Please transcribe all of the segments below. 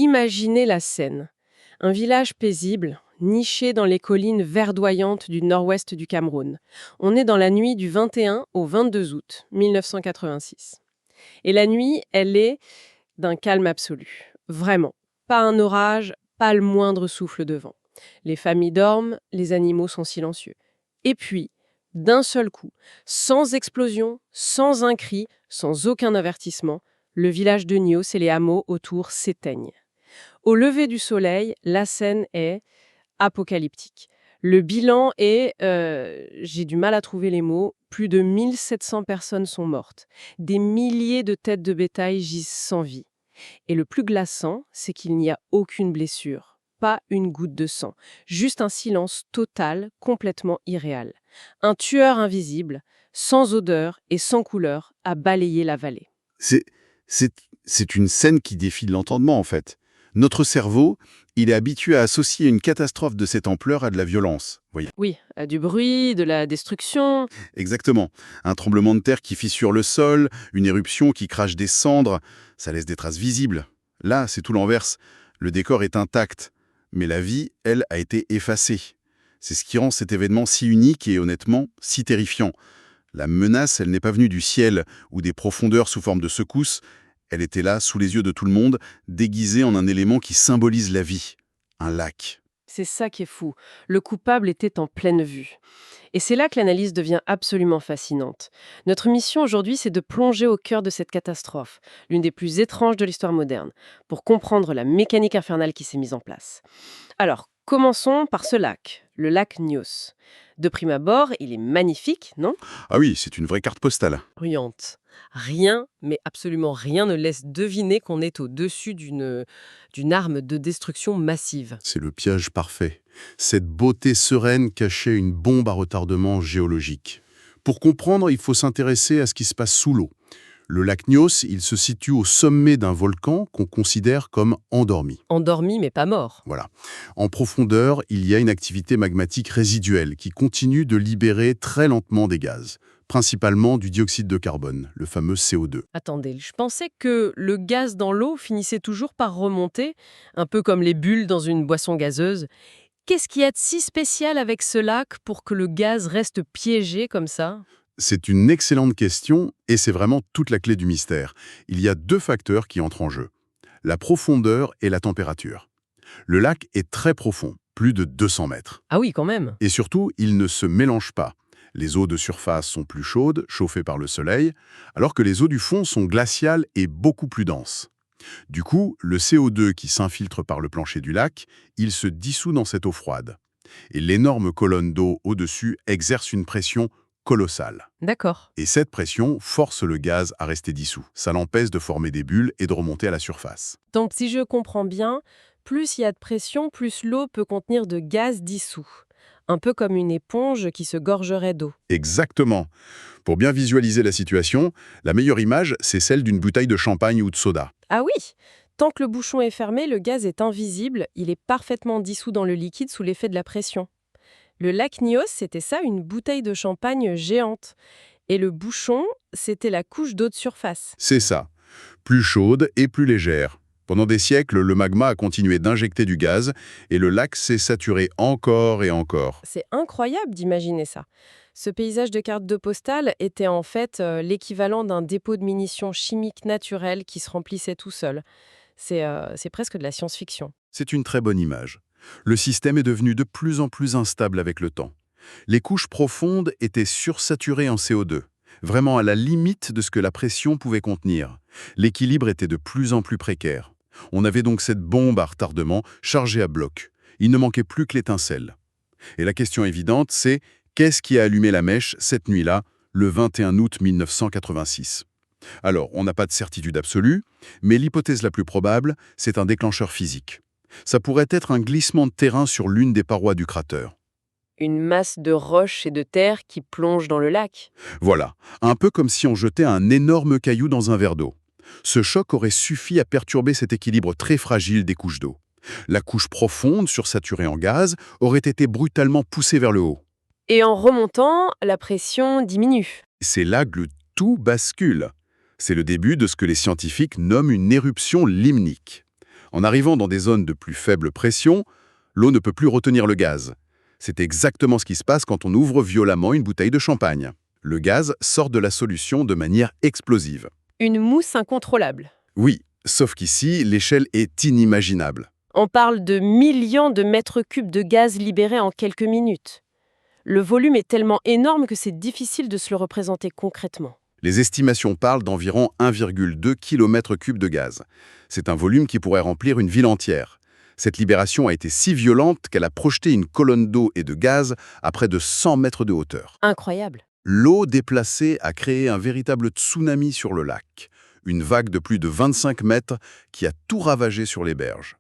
Imaginez la scène. Un village paisible, niché dans les collines verdoyantes du nord-ouest du Cameroun. On est dans la nuit du 21 au 22 août 1986. Et la nuit, elle est d'un calme absolu. Vraiment. Pas un orage, pas le moindre souffle de vent. Les familles dorment, les animaux sont silencieux. Et puis, d'un seul coup, sans explosion, sans un cri, sans aucun avertissement, le village de Nios et les hameaux autour s'éteignent. Au lever du soleil, la scène est apocalyptique. Le bilan est, j'ai du mal à trouver les mots, plus de 1700 personnes sont mortes. Des milliers de têtes de bétail gisent sans vie. Et le plus glaçant, c'est qu'il n'y a aucune blessure, pas une goutte de sang, juste un silence total, complètement irréel. Un tueur invisible, sans odeur et sans couleur, a balayé la vallée. C'est, c'est une scène qui défie l'entendement, en fait. Notre cerveau, il est habitué à associer une catastrophe de cette ampleur à de la violence. Voyez. Oui, du bruit, de la destruction. Exactement. Un tremblement de terre qui fissure le sol, une éruption qui crache des cendres, ça laisse des traces visibles. Là, c'est tout l'inverse. Le décor est intact, mais la vie, elle, a été effacée. C'est ce qui rend cet événement si unique et honnêtement si terrifiant. La menace, elle n'est pas venue du ciel ou des profondeurs sous forme de secousses. Elle était là, sous les yeux de tout le monde, déguisée en un élément qui symbolise la vie. Un lac. C'est ça qui est fou. Le coupable était en pleine vue. Et c'est là que l'analyse devient absolument fascinante. Notre mission aujourd'hui, c'est de plonger au cœur de cette catastrophe, l'une des plus étranges de l'histoire moderne, pour comprendre la mécanique infernale qui s'est mise en place. Alors, commençons par ce lac, le lac Nyos. De prime abord, il est magnifique, non? Ah oui, c'est une vraie carte postale. Bruyante. Rien, mais absolument rien ne laisse deviner qu'on est au-dessus d'une arme de destruction massive. C'est le piège parfait. Cette beauté sereine cachait une bombe à retardement géologique. Pour comprendre, il faut s'intéresser à ce qui se passe sous l'eau. Le lac Nyos, il se situe au sommet d'un volcan qu'on considère comme endormi. Endormi, mais pas mort. Voilà. En profondeur, il y a une activité magmatique résiduelle qui continue de libérer très lentement des gaz, principalement du dioxyde de carbone, le fameux CO2. Attendez, je pensais que le gaz dans l'eau finissait toujours par remonter, un peu comme les bulles dans une boisson gazeuse. Qu'est-ce qu'il y a de si spécial avec ce lac pour que le gaz reste piégé comme ça? C'est une excellente question et c'est vraiment toute la clé du mystère. Il y a deux facteurs qui entrent en jeu. La profondeur et la température. Le lac est très profond, plus de 200 mètres. Ah oui, quand même. Et surtout, il ne se mélange pas. Les eaux de surface sont plus chaudes, chauffées par le soleil, alors que les eaux du fond sont glaciales et beaucoup plus denses. Du coup, le CO2 qui s'infiltre par le plancher du lac, il se dissout dans cette eau froide. Et l'énorme colonne d'eau au-dessus exerce une pression colossale. D'accord. Et cette pression force le gaz à rester dissous. Ça l'empêche de former des bulles et de remonter à la surface. Donc si je comprends bien, plus il y a de pression, plus l'eau peut contenir de gaz dissous. Un peu comme une éponge qui se gorgerait d'eau. Exactement. Pour bien visualiser la situation, la meilleure image, c'est celle d'une bouteille de champagne ou de soda. Ah oui! Tant que le bouchon est fermé, le gaz est invisible, il est parfaitement dissous dans le liquide sous l'effet de la pression. Le lac Nyos, c'était ça, une bouteille de champagne géante. Et le bouchon, c'était la couche d'eau de surface. C'est ça. Plus chaude et plus légère. Pendant des siècles, le magma a continué d'injecter du gaz et le lac s'est saturé encore et encore. C'est incroyable d'imaginer ça. Ce paysage de carte de postale était en fait l'équivalent d'un dépôt de munitions chimiques naturelles qui se remplissait tout seul. C'est presque de la science-fiction. C'est une très bonne image. Le système est devenu de plus en plus instable avec le temps. Les couches profondes étaient sursaturées en CO2, vraiment à la limite de ce que la pression pouvait contenir. L'équilibre était de plus en plus précaire. On avait donc cette bombe à retardement chargée à bloc. Il ne manquait plus que l'étincelle. Et la question évidente, c'est qu'est-ce qui a allumé la mèche cette nuit-là, le 21 août 1986 ? Alors, on n'a pas de certitude absolue, mais l'hypothèse la plus probable, c'est un déclencheur physique. Ça pourrait être un glissement de terrain sur l'une des parois du cratère. Une masse de roches et de terre qui plonge dans le lac. Voilà, un peu comme si on jetait un énorme caillou dans un verre d'eau. Ce choc aurait suffi à perturber cet équilibre très fragile des couches d'eau. La couche profonde, sursaturée en gaz, aurait été brutalement poussée vers le haut. Et en remontant, la pression diminue. C'est là que le tout bascule. C'est le début de ce que les scientifiques nomment une éruption limnique. En arrivant dans des zones de plus faible pression, l'eau ne peut plus retenir le gaz. C'est exactement ce qui se passe quand on ouvre violemment une bouteille de champagne. Le gaz sort de la solution de manière explosive. Une mousse incontrôlable. Oui, sauf qu'ici, l'échelle est inimaginable. On parle de millions de mètres cubes de gaz libérés en quelques minutes. Le volume est tellement énorme que c'est difficile de se le représenter concrètement. Les estimations parlent d'environ 1,2 km3 de gaz. C'est un volume qui pourrait remplir une ville entière. Cette libération a été si violente qu'elle a projeté une colonne d'eau et de gaz à près de 100 mètres de hauteur. Incroyable. L'eau déplacée a créé un véritable tsunami sur le lac. Une vague de plus de 25 mètres qui a tout ravagé sur les berges.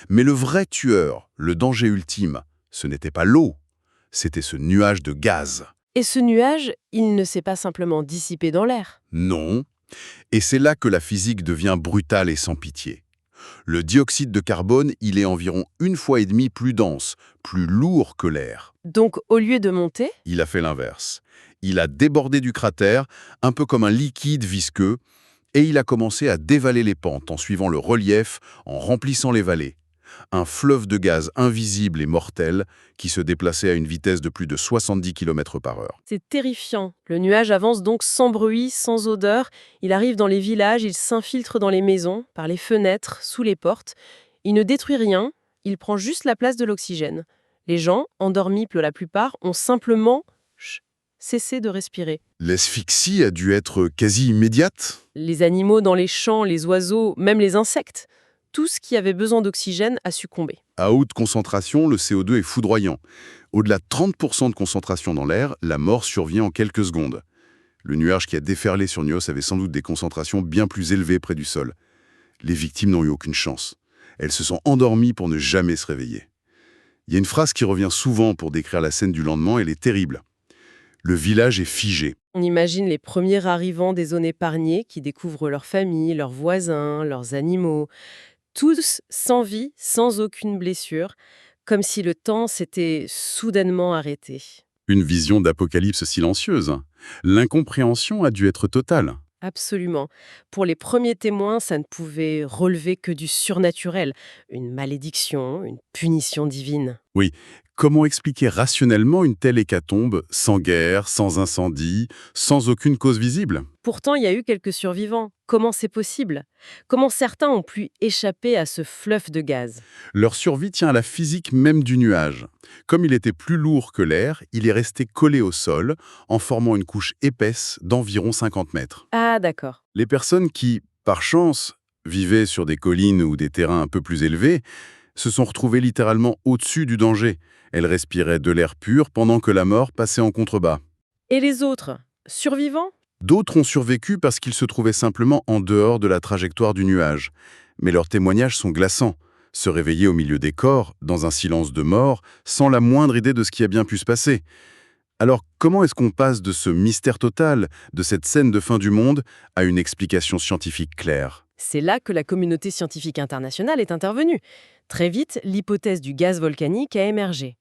Mais le vrai tueur, le danger ultime, ce n'était pas l'eau, c'était ce nuage de gaz. Et ce nuage, il ne s'est pas simplement dissipé dans l'air. Non. Et c'est là que la physique devient brutale et sans pitié. Le dioxyde de carbone, il est environ 1,5 fois plus dense, plus lourd que l'air. Donc, au lieu de monter, Il a fait l'inverse. Il a débordé du cratère, un peu comme un liquide visqueux, et il a commencé à dévaler les pentes en suivant le relief, en remplissant les vallées. Un fleuve de gaz invisible et mortel qui se déplaçait à une vitesse de plus de 70 km/h. c'est terrifiant. Le nuage avance donc sans bruit, sans odeur. Il arrive dans les villages, il s'infiltre dans les maisons, par les fenêtres, sous les portes. Il ne détruit rien, il prend juste la place de l'oxygène. Les gens, endormis pour la plupart, ont simplement cessé de respirer. L'asphyxie a dû être quasi immédiate. Les animaux dans les champs, les oiseaux, même les insectes, tout ce qui avait besoin d'oxygène a succombé. À haute concentration, le CO2 est foudroyant. Au-delà de 30% de concentration dans l'air, la mort survient en quelques secondes. Le nuage qui a déferlé sur Nios avait sans doute des concentrations bien plus élevées près du sol. Les victimes n'ont eu aucune chance. Elles se sont endormies pour ne jamais se réveiller. Il y a une phrase qui revient souvent pour décrire la scène du lendemain, elle est terrible. Le village est figé. On imagine les premiers arrivants des zones épargnées qui découvrent leurs familles, leurs voisins, leurs animaux. Tous sans vie, sans aucune blessure, comme si le temps s'était soudainement arrêté. Une vision d'apocalypse silencieuse. L'incompréhension a dû être totale. Absolument. Pour les premiers témoins, ça ne pouvait relever que du surnaturel, une malédiction, une punition divine. Oui, comment expliquer rationnellement une telle hécatombe, sans guerre, sans incendie, sans aucune cause visible? Pourtant, il y a eu quelques survivants. Comment c'est possible? Comment certains ont pu échapper à ce fleuve de gaz? Leur survie tient à la physique même du nuage. Comme il était plus lourd que l'air, il est resté collé au sol, en formant une couche épaisse d'environ 50 mètres. Ah, d'accord. Les personnes qui, par chance, vivaient sur des collines ou des terrains un peu plus élevés, se sont retrouvées littéralement au-dessus du danger. Elles respiraient de l'air pur pendant que la mort passait en contrebas. Et les autres? Survivants? D'autres ont survécu parce qu'ils se trouvaient simplement en dehors de la trajectoire du nuage. Mais leurs témoignages sont glaçants. Se réveiller au milieu des corps, dans un silence de mort, sans la moindre idée de ce qui a bien pu se passer. Alors, comment est-ce qu'on passe de ce mystère total, de cette scène de fin du monde, à une explication scientifique claire? C'est là que la communauté scientifique internationale est intervenue. Très vite, l'hypothèse du gaz volcanique a émergé.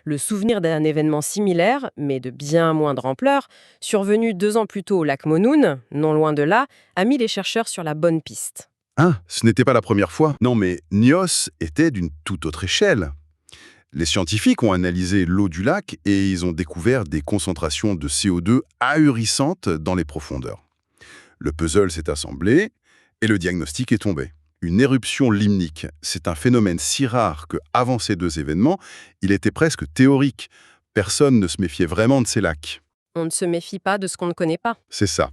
Le souvenir d'un événement similaire, mais de bien moindre ampleur, survenu 2 ans plus tôt au lac Monoun, non loin de là, a mis les chercheurs sur la bonne piste. Ah, ce n'était pas la première fois. Non, mais Nios était d'une toute autre échelle. Les scientifiques ont analysé l'eau du lac et ils ont découvert des concentrations de CO2 ahurissantes dans les profondeurs. Le puzzle s'est assemblé et le diagnostic est tombé. Une éruption limnique, c'est un phénomène si rare que, avant ces 2 événements, il était presque théorique. Personne ne se méfiait vraiment de ces lacs. On ne se méfie pas de ce qu'on ne connaît pas. C'est ça.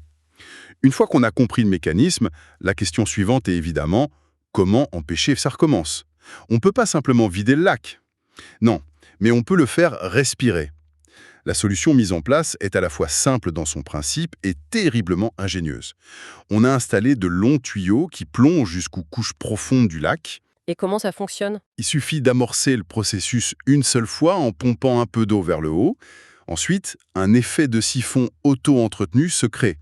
Une fois qu'on a compris le mécanisme, la question suivante est évidemment comment empêcher que ça recommence? On ne peut pas simplement vider le lac. Non, mais on peut le faire respirer. La solution mise en place est à la fois simple dans son principe et terriblement ingénieuse. On a installé de longs tuyaux qui plongent jusqu'aux couches profondes du lac. Et comment ça fonctionne? Il suffit d'amorcer le processus une seule fois en pompant un peu d'eau vers le haut. Ensuite, un effet de siphon auto-entretenu se crée.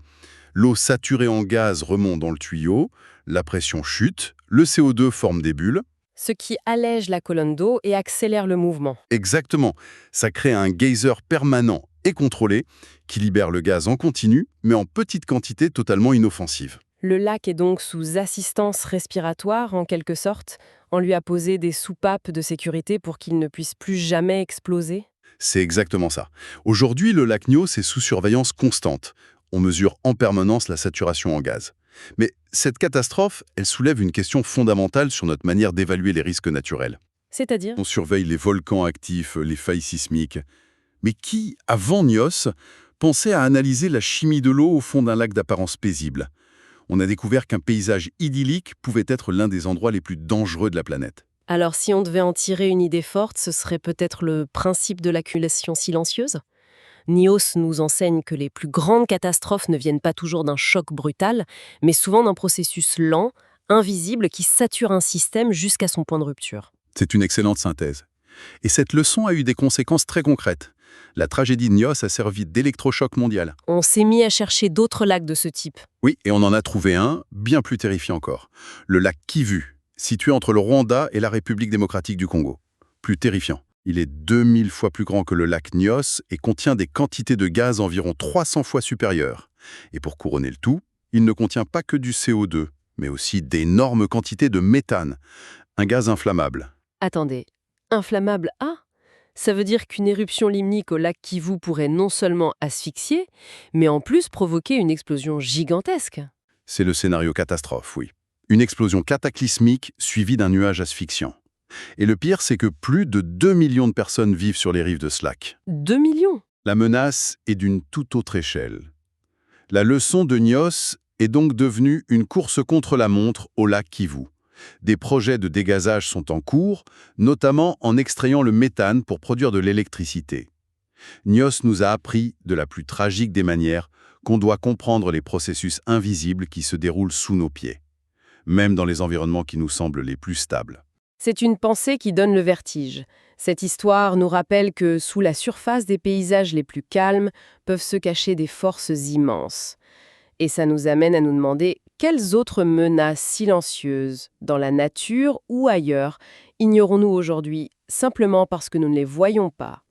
L'eau saturée en gaz remonte dans le tuyau, la pression chute, le CO2 forme des bulles. Ce qui allège la colonne d'eau et accélère le mouvement. Exactement, ça crée un geyser permanent et contrôlé qui libère le gaz en continu, mais en petite quantité totalement inoffensive. Le lac est donc sous assistance respiratoire, en quelque sorte. On lui a posé des soupapes de sécurité pour qu'il ne puisse plus jamais exploser. C'est exactement ça. Aujourd'hui, le lac Nyos est sous surveillance constante. On mesure en permanence la saturation en gaz. Mais cette catastrophe, elle soulève une question fondamentale sur notre manière d'évaluer les risques naturels. C'est-à-dire? On surveille les volcans actifs, les failles sismiques. Mais qui, avant Nyos, pensait à analyser la chimie de l'eau au fond d'un lac d'apparence paisible? On a découvert qu'un paysage idyllique pouvait être l'un des endroits les plus dangereux de la planète. Alors si on devait en tirer une idée forte, ce serait peut-être le principe de l'accumulation silencieuse? Nios nous enseigne que les plus grandes catastrophes ne viennent pas toujours d'un choc brutal, mais souvent d'un processus lent, invisible, qui sature un système jusqu'à son point de rupture. C'est une excellente synthèse. Et cette leçon a eu des conséquences très concrètes. La tragédie de Nyos a servi d'électrochoc mondial. On s'est mis à chercher d'autres lacs de ce type. Oui, et on en a trouvé un, bien plus terrifiant encore. Le lac Kivu, situé entre le Rwanda et la République démocratique du Congo. Plus terrifiant. Il est 2000 fois plus grand que le lac Nyos et contient des quantités de gaz environ 300 fois supérieures. Et pour couronner le tout, il ne contient pas que du CO2, mais aussi d'énormes quantités de méthane, un gaz inflammable. Attendez, inflammable A? Ça veut dire qu'une éruption limnique au lac Kivu pourrait non seulement asphyxier, mais en plus provoquer une explosion gigantesque. C'est le scénario catastrophe, oui. Une explosion cataclysmique suivie d'un nuage asphyxiant. Et le pire, c'est que plus de 2 millions de personnes vivent sur les rives de ce lac. 2 millions? La menace est d'une toute autre échelle. La leçon de Nyos est donc devenue une course contre la montre au lac Kivu. Des projets de dégazage sont en cours, notamment en extrayant le méthane pour produire de l'électricité. Nyos nous a appris, de la plus tragique des manières, qu'on doit comprendre les processus invisibles qui se déroulent sous nos pieds, même dans les environnements qui nous semblent les plus stables. C'est une pensée qui donne le vertige. Cette histoire nous rappelle que sous la surface des paysages les plus calmes peuvent se cacher des forces immenses. Et ça nous amène à nous demander quelles autres menaces silencieuses, dans la nature ou ailleurs, ignorons-nous aujourd'hui simplement parce que nous ne les voyons pas.